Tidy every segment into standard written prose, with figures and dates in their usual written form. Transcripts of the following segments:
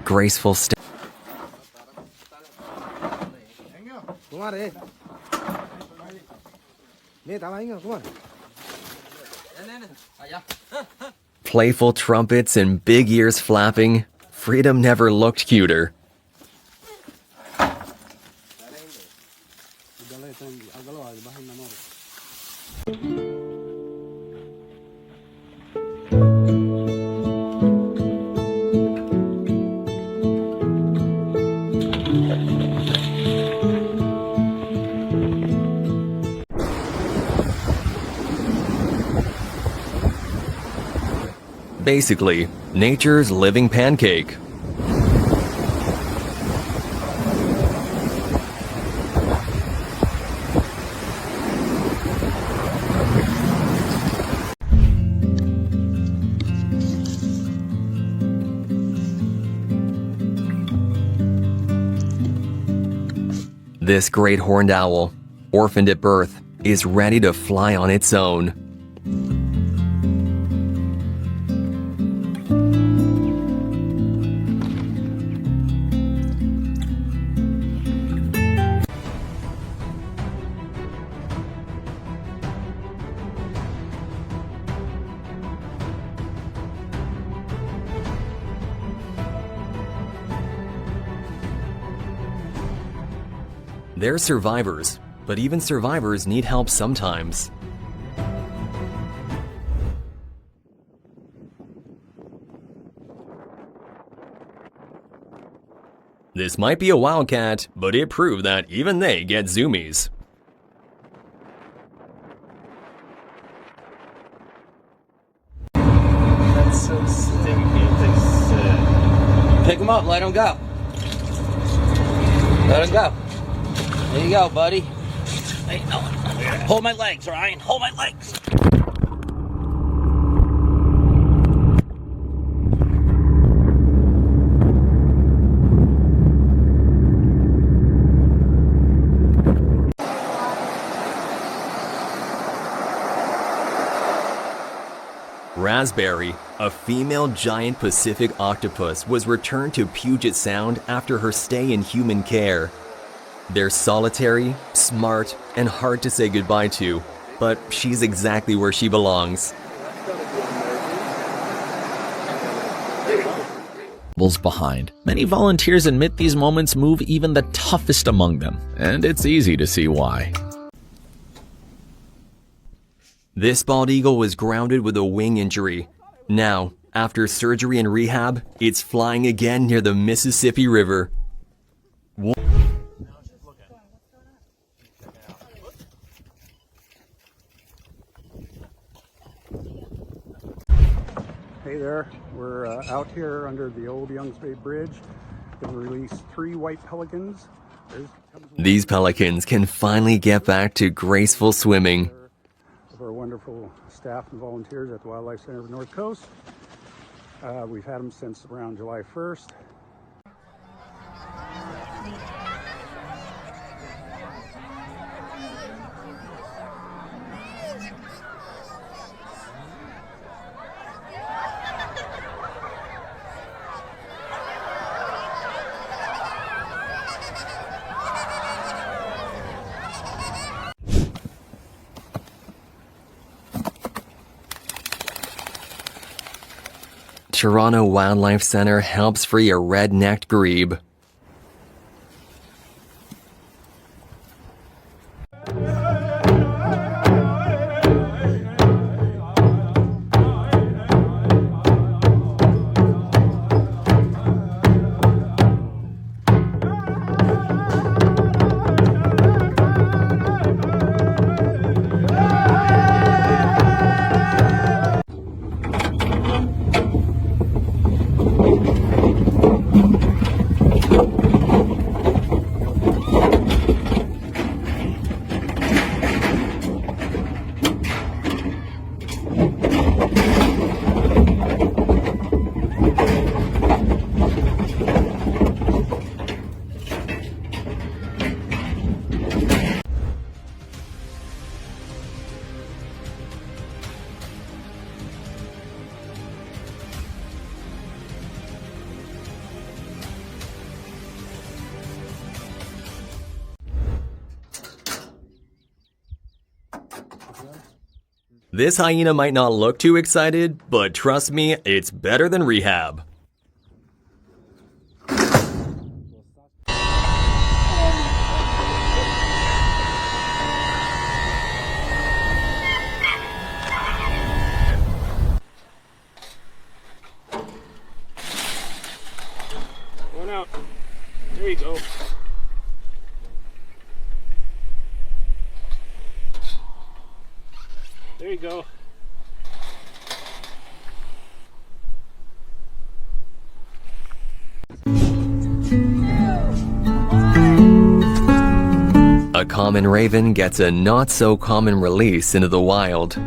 graceful step. Playful trumpets and big ears flapping, freedom never looked cuter. Basically, nature's living pancake. This great horned owl, orphaned at birth, is ready to fly on its own. They're survivors, but even survivors need help sometimes. This might be a wildcat, but it proved that even they get zoomies. That's so stinky. Pick him up, let him go. Let him go. There you go, buddy. Hey, no. Hold my legs, Ryan. Hold my legs. Raspberry, a female giant Pacific octopus, was returned to Puget Sound after her stay in human care. They're solitary, smart, and hard to say goodbye to, but she's exactly where she belongs. Behind. Many volunteers admit these moments move even the toughest among them, and it's easy to see why. This bald eagle was grounded with a wing injury. Now, after surgery and rehab, it's flying again near the Mississippi River. Hey there, we're out here under the old Youngs Bay Bridge. They've released 3 white pelicans. These pelicans can finally get back to graceful swimming. Of our wonderful staff and volunteers at the Wildlife Center of the North Coast. We've had them since around July 1st. Toronto Wildlife Center helps free a red-necked grebe. This hyena might not look too excited, but trust me, it's better than rehab. One out. There you go. There you go. A common raven gets a not-so-common release into the wild.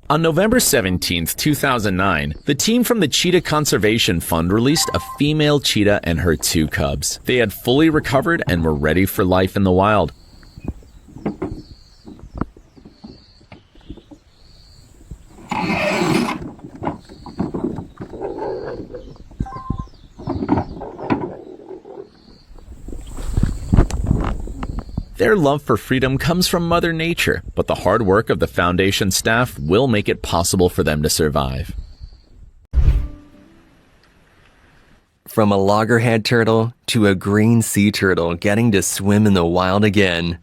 On November 17, 2009, the team from the Cheetah Conservation Fund released a female cheetah and her 2 cubs. They had fully recovered and were ready for life in the wild. Their love for freedom comes from Mother Nature, but the hard work of the Foundation staff will make it possible for them to survive. From a loggerhead turtle to a green sea turtle getting to swim in the wild again.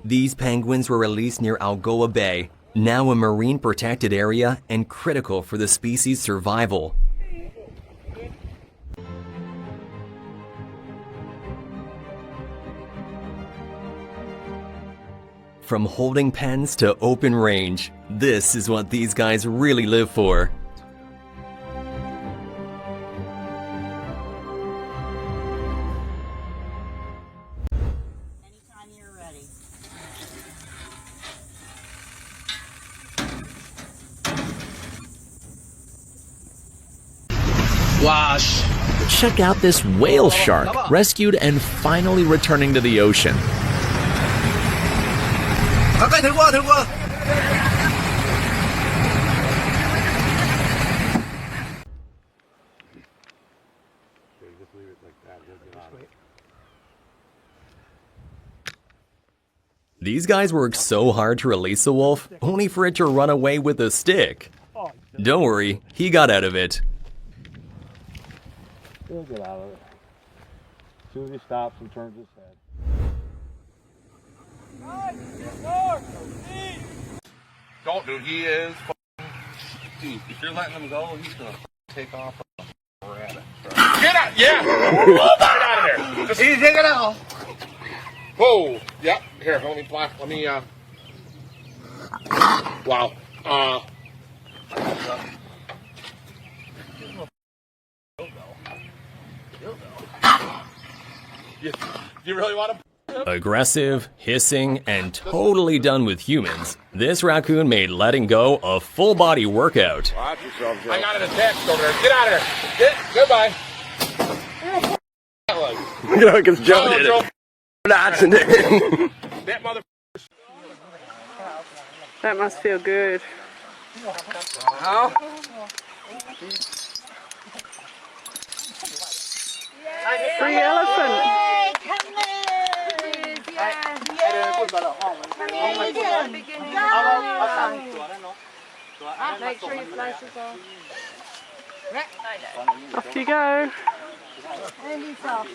These penguins were released near Algoa Bay, now a marine protected area and critical for the species' survival. From holding pens to open range, this is what these guys really live for. Anytime you're ready. Wash. Check out this whale shark, rescued and finally returning to the ocean. These guys worked so hard to release the wolf, only for it to run away with a stick. Don't worry, he got out of it. He'll get out of it. As soon as he stops and turns his head. Don't, dude. He is. Dude, if you're letting him go, he's gonna take off. Get out! Yeah! Get out of there! Just take it out. Whoa! Yep. Here, let me block. Let me. Wow. You really want to? Aggressive, hissing, and totally done with humans, this raccoon made letting go a full-body workout. Watch yourself, Joe. I got an attached over there. Get out of there. Goodbye. That was. You know, because Joe did it. That mother. That must feel good. Free elephant. Make sure you flush it off. Off you go. And he's off.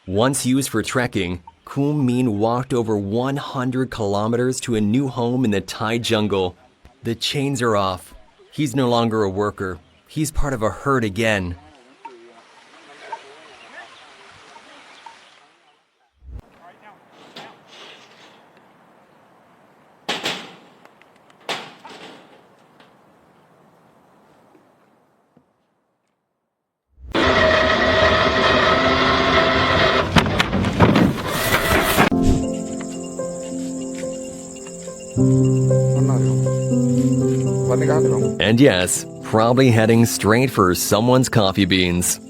Once used for trekking, Koom Min walked over 100 kilometers to a new home in the Thai jungle. The chains are off. He's no longer a worker. He's part of a herd again. And yes, probably heading straight for someone's coffee beans.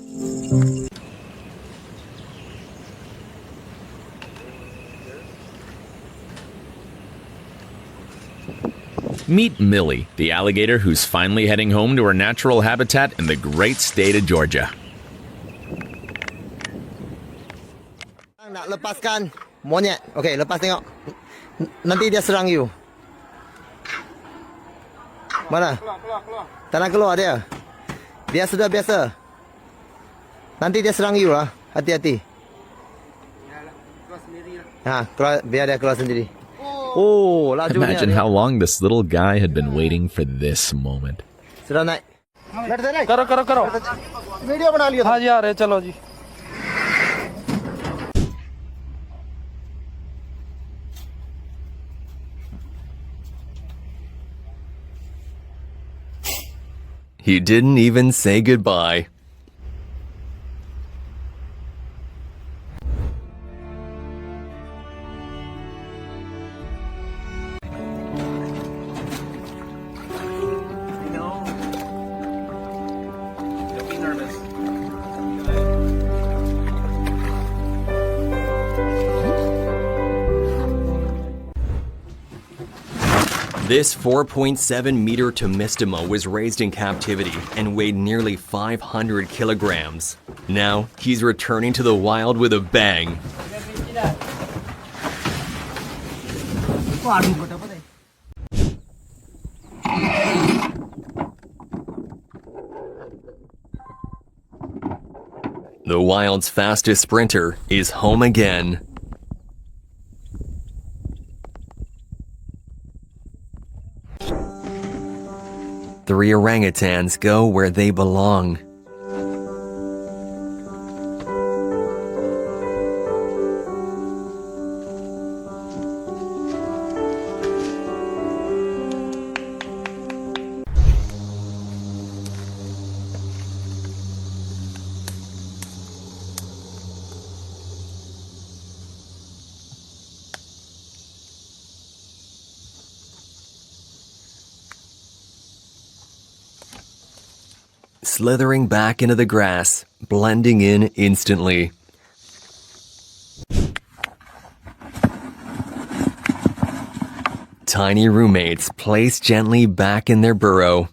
Meet Millie, the alligator who's finally heading home to her natural habitat in the great state of Georgia. Nak lepaskan monyet. Okey, lepas tengok. Nanti dia serang you. Mana? Tak nak keluar dia. Dia sudah biasa. Nanti dia serang you lah. Hati-hati. Keluar, biar dia keluar sendiri. Oh, lajunya. Imagine how long this little guy had been waiting for this moment. Sudah naik. करो video बना लियो. हाँ जी आ रहे चलो जी. He didn't even say goodbye. This 4.7-meter Tomistoma was raised in captivity and weighed nearly 500 kilograms. Now, he's returning to the wild with a bang. The wild's fastest sprinter is home again. Three orangutans go where they belong. Slithering back into the grass, blending in instantly. Tiny roommates placed gently back in their burrow.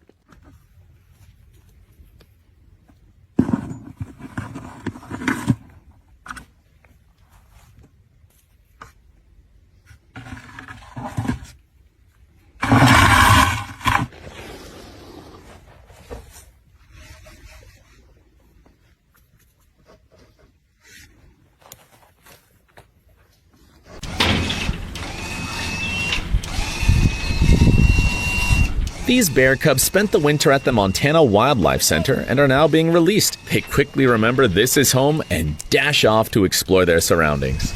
These bear cubs spent the winter at the Montana Wildlife Center and are now being released. They quickly remember this is home and dash off to explore their surroundings.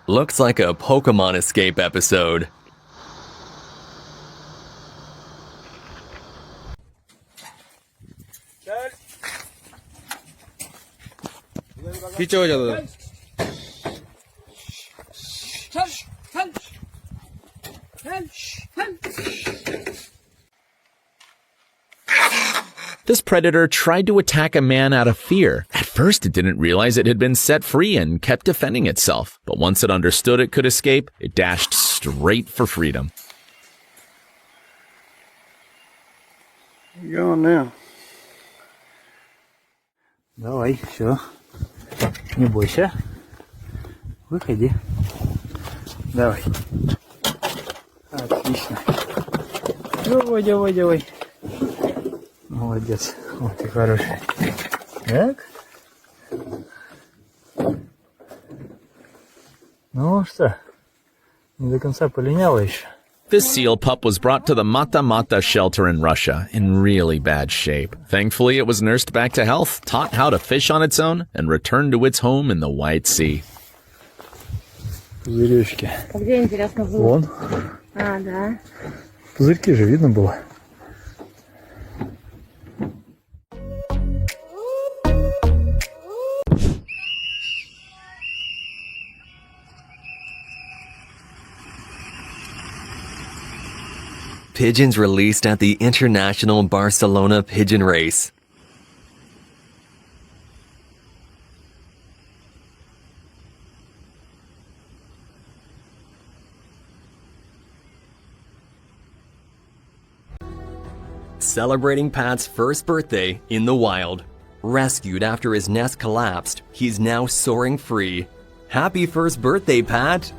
Looks like a Pokemon Escape episode. पीछे हो जाता This predator tried to attack a man out of fear. At first, it didn't realize it had been set free and kept defending itself. But once it understood it could escape, it dashed straight for freedom. You going now? Давай, все. Не бойся. Выходи. Давай. Отлично. Давай, давай, давай. Молодец. Вот ты хороший. Так. Ну что, не до конца полиняла еще. This seal pup was brought to the Mata Mata shelter in Russia in really bad shape. Thankfully, it was nursed back to health, taught how to fish on its own, and returned to its home in the White Sea. Пузыречки. Где интересно было? Вон. А, да. Пузырьки же видно было. pigeons released at the International Barcelona Pigeon Race. Celebrating Pat's first birthday in the wild. Rescued after his nest collapsed, he's now soaring free. Happy first birthday, Pat!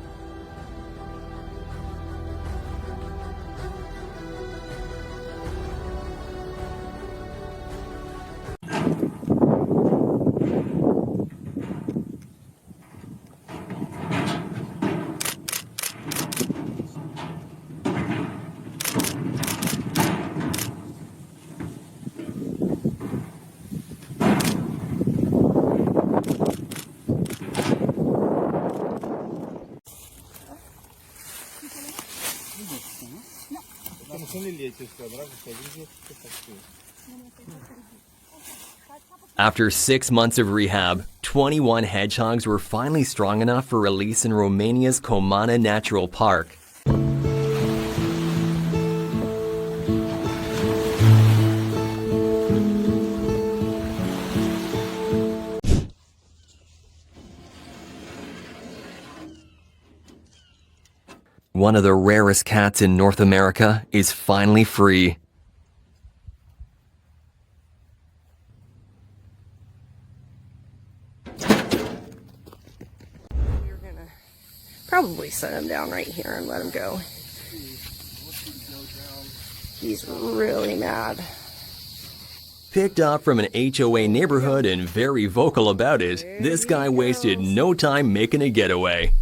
After 6 months of rehab, 21 hedgehogs were finally strong enough for release in Romania's Comana Natural Park. One of the rarest cats in North America is finally free. We're gonna probably set him down right here and let him go. He's really mad. Picked up from an HOA neighborhood and very vocal about it, this guy wasted no time making a getaway.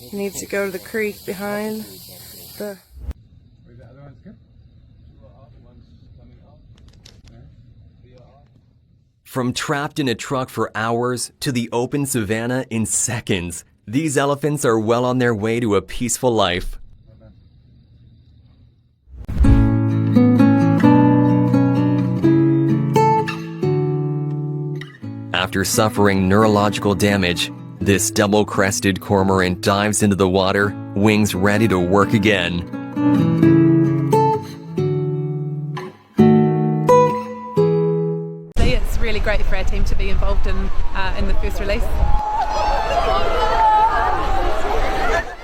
He needs to go to the creek behind the... From trapped in a truck for hours to the open savanna in seconds, these elephants are well on their way to a peaceful life. After suffering neurological damage, this double-crested cormorant dives into the water, wings ready to work again. It's really great for our team to be involved in the first release.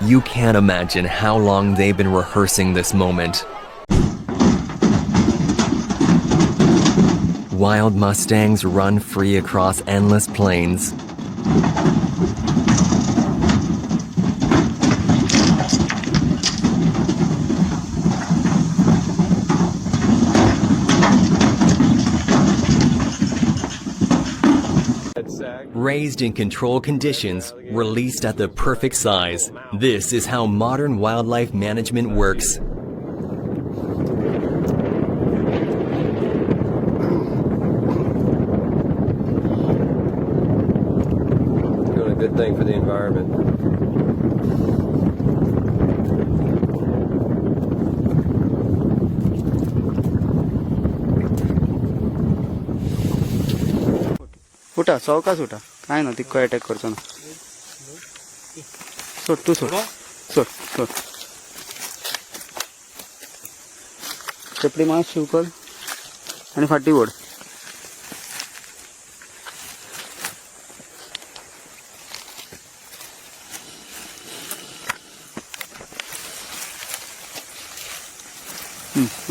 You can't imagine how long they've been rehearsing this moment. Wild mustangs run free across endless plains. Raised in controlled conditions, released at the perfect size. This is how modern wildlife management works. Doing a good thing for the environment. उठा सावकाश उठा काय ना तिको attack करतो ना सोड तू सोड सोड सोड चपली मास शिव कर आणि फाटी ओढ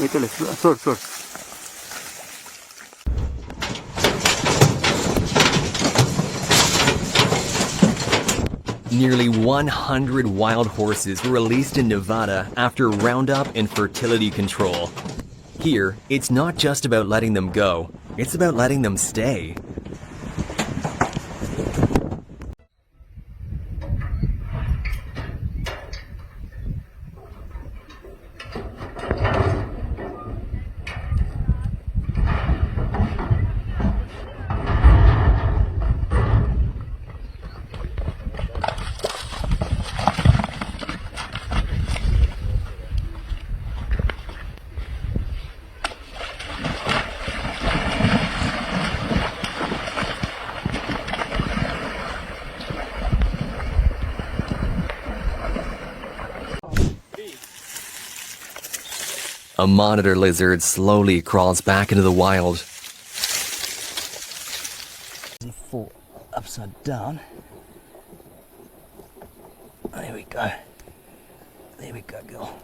इकडे सोड सोड Nearly 100 wild horses were released in Nevada after roundup and fertility control. Here, it's not just about letting them go, it's about letting them stay. A monitor lizard slowly crawls back into the wild. Fall upside down. There we go. There we go, girl.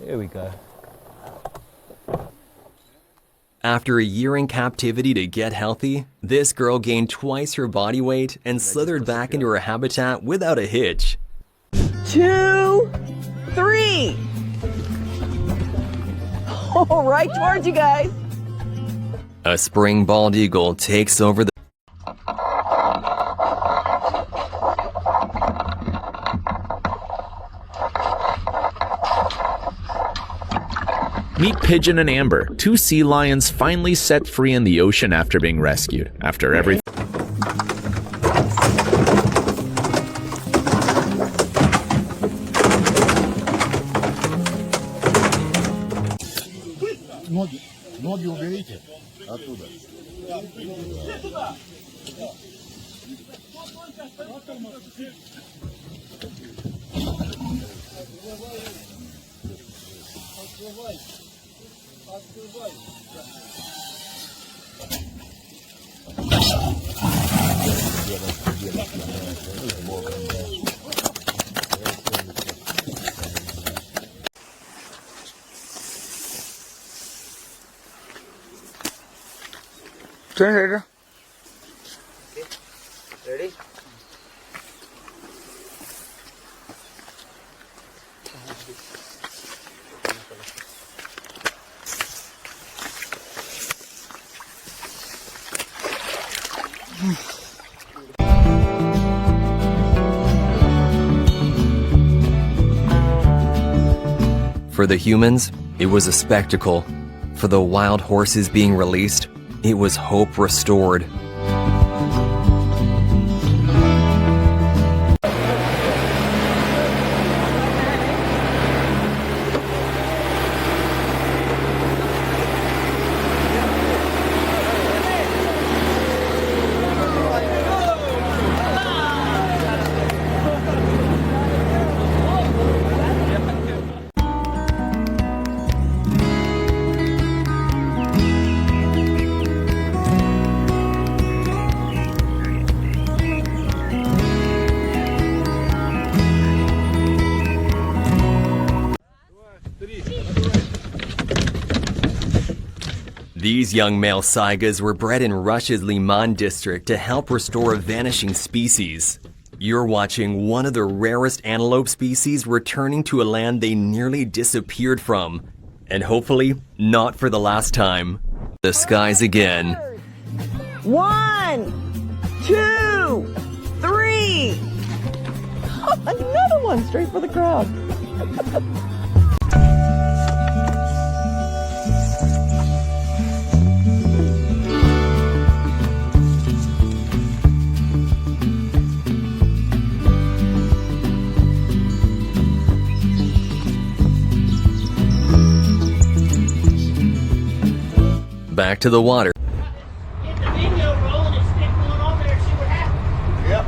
There we go. After a year in captivity to get healthy, this girl gained twice her body weight and slithered back into her habitat without a hitch. 2, 3. Oh, right towards you guys. A spring bald eagle takes over the Meet Pigeon and Amber, two sea lions finally set free in the ocean after being rescued. After everything. Ноги уберите оттуда. Turn later. Ready? For the humans, it was a spectacle. For the wild horses being released, it was hope restored. These young male saigas were bred in Russia's Liman district to help restore a vanishing species. You're watching one of the rarest antelope species returning to a land they nearly disappeared from. And hopefully, not for the last time. The skies again. 1, 2, 3. Another one straight for the crowd. Back to the water. Get the video rolling and stick one on there and see what happens. Yep.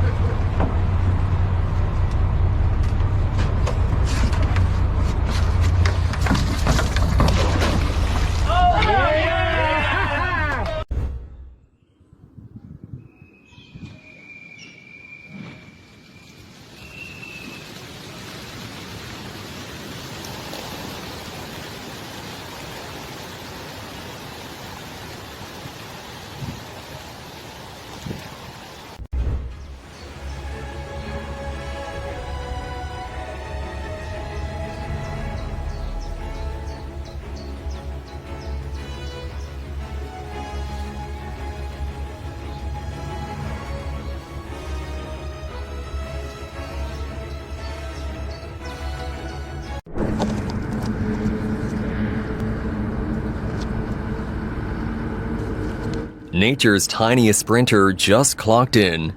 Nature's tiniest sprinter just clocked in.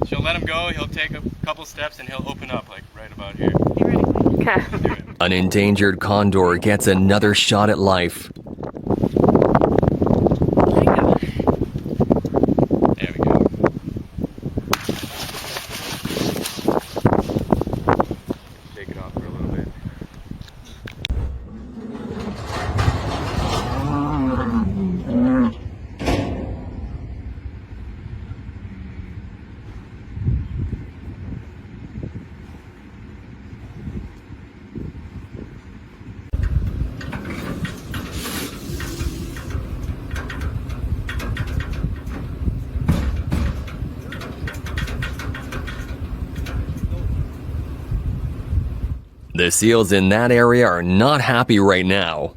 She'll let him go, he'll take a couple steps, and he'll open up, like, right about here. Okay. An endangered condor gets another shot at life. There we go. Shake it off for a little bit. The seals in that area are not happy right now.